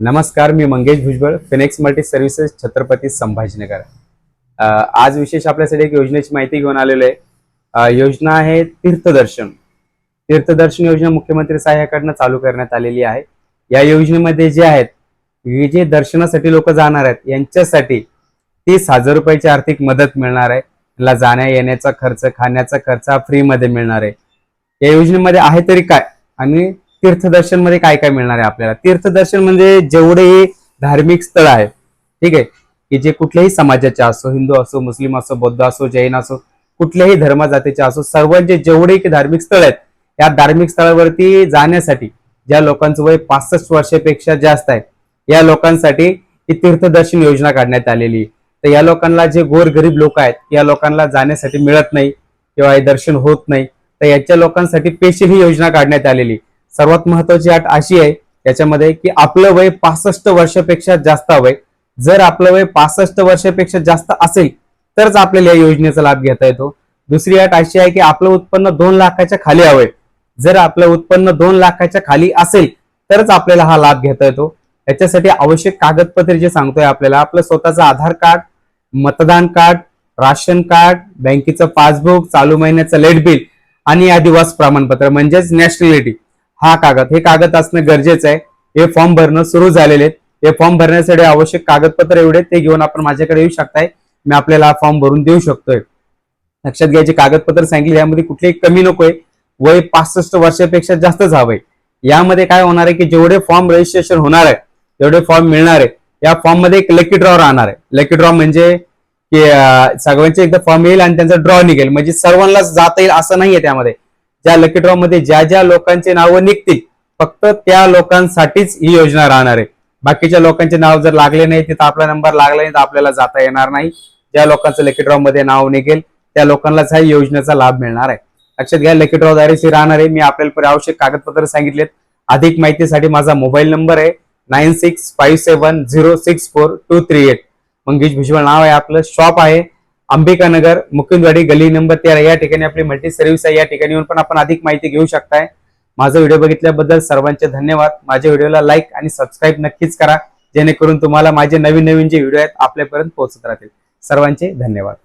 नमस्कार, मी Mangesh Bhujbal, Phoenix multi services, Chhatrapati Sambhajinagar. आज विशेष आपल्यासाठी एक योजनेची माहिती घेऊन आलेलो आहे. योजना आहे तीर्थदर्शन. तीर्थदर्शन योजना मुख्यमंत्री सहाय्याकडनं चालू करण्यात आलेली आहे. या योजनेमध्ये जे आहेत, हे जे दर्शनासाठी लोक जाणार आहेत यांच्यासाठी 30,000 रुपयाची आर्थिक मदत मिळणार आहे. त्याला जाण्या येण्याचा खर्च, खाण्याचा खर्च फ्री मध्ये मिळणार आहे. या योजनेमध्ये आहे तरी काय आणि तीर्थदर्शन मध्ये काय काय मिळणार आहे आपल्याला? तीर्थदर्शन म्हणजे जेवढेही धार्मिक स्थळ आहेत, ठीक आहे, की जे कुठल्याही समाजाचे असो, हिंदू असो, मुस्लिम असो, बौद्ध असो, जैन असो, कुठल्याही धर्म जातीचे असो, सर्वांचे जेवढे धार्मिक स्थळ आहेत, या धार्मिक स्थळावरती जाण्यासाठी ज्या लोकांचं वय 65 वर्षापेक्षा जास्त आहे, या लोकांसाठी ही तीर्थदर्शन योजना काढण्यात आलेली. तर या लोकांना, जे गोरगरीब लोक आहेत, या लोकांना जाण्यासाठी मिळत नाही किंवा हे दर्शन होत नाही, तर याच्या लोकांसाठी स्पेशल ही योजना काढण्यात आलेली. सर्वात महत्वाची अट अशी आहे याच्यामध्ये की आपलं वय 65 वर्षापेक्षा जास्त हवंय. जर आपलं वय 65 वर्षापेक्षा जास्त असेल तरच आपल्याला या योजनेचा लाभ घेता येतो. दुसरी अट अशी आहे की आपलं उत्पन्न 2 लाखाच्या खाली हवंय. जर आपलं उत्पन्न 2 लाखाच्या खाली असेल तरच आपल्याला हा लाभ घेता येतो. याच्यासाठी आवश्यक कागदपत्रे जे सांगतोय आपल्याला, आपलं स्वतःचं आधार कार्ड, मतदान कार्ड, राशन कार्ड, बँकेचं पासबुक, चालू महिन्याचं लाईट बिल आणि आदिवासी प्रमाणपत्र म्हणजेच नॅशनॅलिटी, हा कागद, हे कागद असणं गरजेचं आहे. हे फॉर्म भरणं सुरू झालेले आहेत. हे फॉर्म भरण्यासाठी आवश्यक कागदपत्र एवढे, ते घेऊन आपण माझ्याकडे येऊ शकताय. मी आपल्याला हा फॉर्म भरून देऊ शकतोय. लक्षात घ्यायचे कागदपत्र सांगितले, यामध्ये कुठलेही कमी नकोय. वय 65 वर्षापेक्षा जास्तच हवंय. यामध्ये काय होणार आहे की जेवढे फॉर्म रजिस्ट्रेशन होणार आहे, जेवढे फॉर्म मिळणार आहे, या फॉर्म मध्ये एक लकी ड्रॉ राहणार आहे. लकी ड्रॉ म्हणजे की सगळ्यांचे एकदा फॉर्म येईल आणि त्यांचा ड्रॉ निघेल, म्हणजे सर्वांनाच जाता येईल असं नाहीये. त्यामध्ये ज्या लकी ड्रॉ मध्ये ज्या ज्या लोकांचे नावं निघतील, फक्त त्या लोकांसाठीच ही योजना राहणार आहे. बाकीच्या लोकांचे नाव जर लागले नाही, तिथं आपला नंबर लागला नाही, तर आपल्याला जाता येणार नाही. ज्या लोकांचं लकी ड्रॉ मध्ये नाव निघेल त्या लोकांनाच ह्या योजनेचा लाभ मिळणार आहे. लक्षात घ्या, लकी ड्रॉ द्वारे राहणार आहे. मी आपल्याला आवश्यक कागदपत्र सांगितलेत. अधिक माहितीसाठी माझा मोबाईल नंबर आहे 9657064238. मंगेश भुजबळ नाव आहे आपलं. शॉप आहे अंबिकानगर, मुकुंदवाडी, गली नंबर 13. या ठिकाणी आपली मल्टी सर्व्हिस आहे. या ठिकाणी येऊन पण आपण अधिक माहिती घेऊ शकताय. माझा व्हिडिओ बघितल्याबद्दल सर्वांचे धन्यवाद. माझ्या व्हिडिओला लाईक आणि सबस्क्राईब नक्कीच करा, जेणेकरून तुम्हाला माझे नवीन नवीन जे व्हिडिओ आहेत आपल्यापर्यंत पोहोचत राहतील. सर्वांचे धन्यवाद.